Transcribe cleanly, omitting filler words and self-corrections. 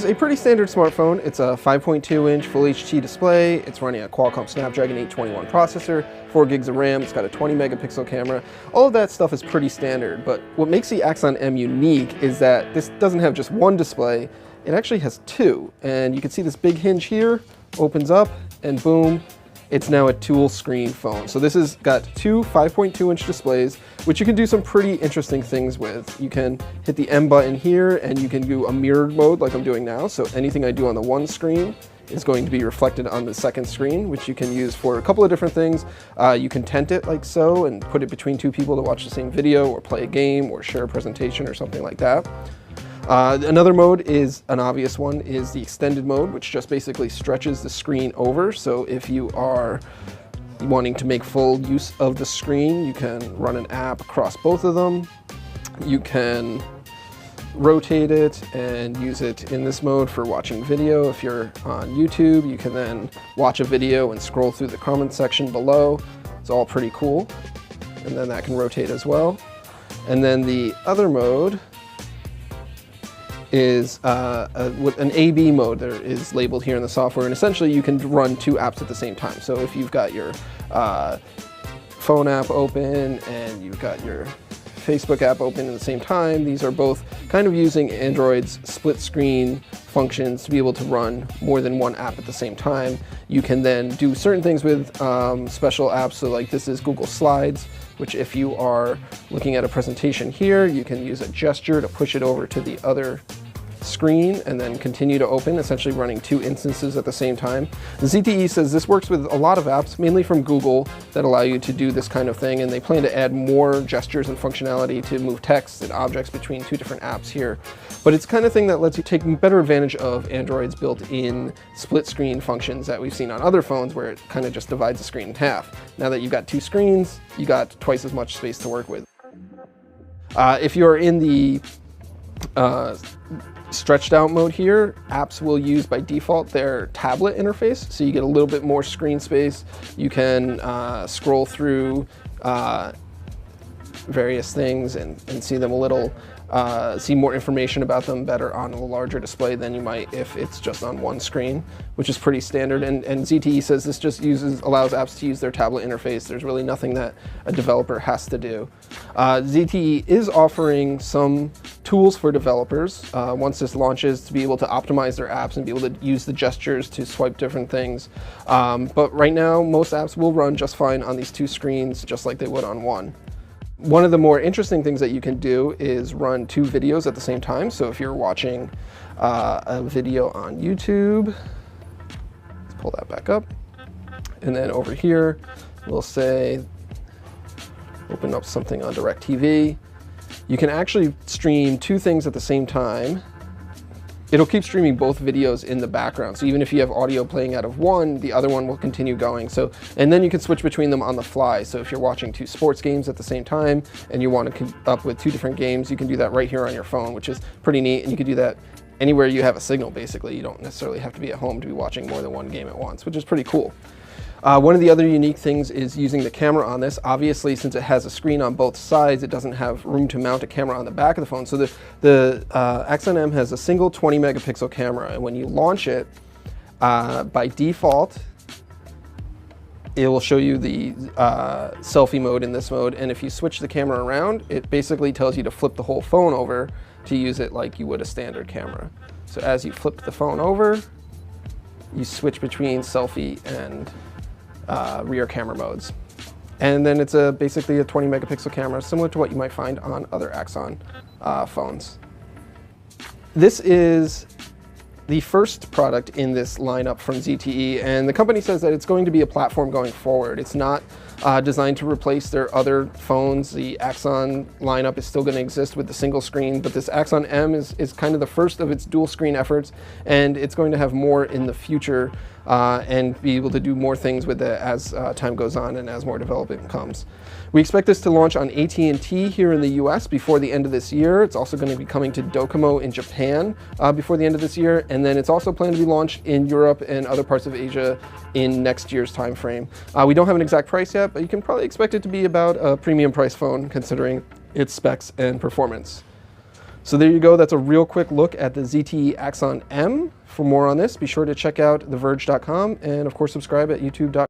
It's a pretty standard smartphone. It's a 5.2-inch Full HD display. It's running a Qualcomm Snapdragon 821 processor, 4 gigs of RAM. It's got a 20-megapixel camera. All of that stuff is pretty standard, but what makes the Axon M unique is that this doesn't have just one display. It actually has two, and you can see this big hinge here opens up, and boom, it's now a DualScreen phone. So this has got two 5.2-inch displays, which you can do some pretty interesting things with. You can hit the M button here, and you can do a mirrored mode like I'm doing now. So anything I do on the one screen is going to be reflected on the second screen, which you can use for a couple of different things. You can tent it like so and put it between two people to watch the same video or play a game or share a presentation or something like that. Another mode is an obvious one, is the extended mode, which just basically stretches the screen over. So if you are wanting to make full use of the screen, you can run an app across both of them. You can rotate it and use it in this mode for watching video. If you're on YouTube, you can then watch a video and scroll through the comment section below. It's all pretty cool. And then that can rotate as well. And then the other mode is an A/B mode that is labeled here in the software, and essentially you can run two apps at the same time. So if you've got your phone app open and you've got your Facebook app open at the same time, these are both kind of using Android's split screen functions to be able to run more than one app at the same time. You can then do certain things with special apps. So like this is Google Slides, which if you are looking at a presentation here, you can use a gesture to push it over to the other screen and then continue to open, essentially running two instances at the same time. The ZTE says this works with a lot of apps, mainly from Google, that allow you to do this kind of thing, and they plan to add more gestures and functionality to move text and objects between two different apps here. But it's the kind of thing that lets you take better advantage of Android's built-in split screen functions that we've seen on other phones, where it kind of just divides the screen in half. Now that you've got two screens, you got twice as much space to work with. If you're in the stretched out mode here, apps will use by default their tablet interface, so you get a little bit more screen space. You can scroll through various things and see them a little, see more information about them better on a larger display than you might if it's just on one screen, which is pretty standard. And ZTE says this just allows apps to use their tablet interface. There's really nothing that a developer has to do. ZTE is offering some tools for developers once this launches to be able to optimize their apps and be able to use the gestures to swipe different things. But right now, most apps will run just fine on these two screens, just like they would on one. One of the more interesting things that you can do is run two videos at the same time. So if you're watching a video on YouTube, let's pull that back up. And then over here, we'll say, open up something on DirecTV. You can actually stream two things at the same time. It'll keep streaming both videos in the background. So even if you have audio playing out of one, the other one will continue going. So, and then you can switch between them on the fly. So if you're watching two sports games at the same time and you want to come up with two different games, you can do that right here on your phone, which is pretty neat. And you can do that anywhere you have a signal, basically. You don't necessarily have to be at home to be watching more than one game at once, which is pretty cool. One of the other unique things is using the camera on this. Obviously, since it has a screen on both sides, it doesn't have room to mount a camera on the back of the phone. So the Axon M has a single 20-megapixel camera, and when you launch it, by default, it will show you the selfie mode in this mode. And if you switch the camera around, it basically tells you to flip the whole phone over to use it like you would a standard camera. So as you flip the phone over, you switch between selfie and rear camera modes. And then it's basically a 20-megapixel camera, similar to what you might find on other Axon phones. This is the first product in this lineup from ZTE, and the company says that it's going to be a platform going forward. It's not designed to replace their other phones. The Axon lineup is still going to exist with the single screen, but this Axon M is kind of the first of its dual screen efforts, and it's going to have more in the future and be able to do more things with it as time goes on and as more development comes. We expect this to launch on AT&T here in the US before the end of this year. It's also going to be coming to Docomo in Japan before the end of this year, and then it's also planned to be launched in Europe and other parts of Asia in next year's time frame. We don't have an exact price yet, but you can probably expect it to be about a premium price phone considering its specs and performance. So there you go. That's a real quick look at the ZTE Axon M. For more on this, be sure to check out theverge.com and, of course, subscribe at youtube.com.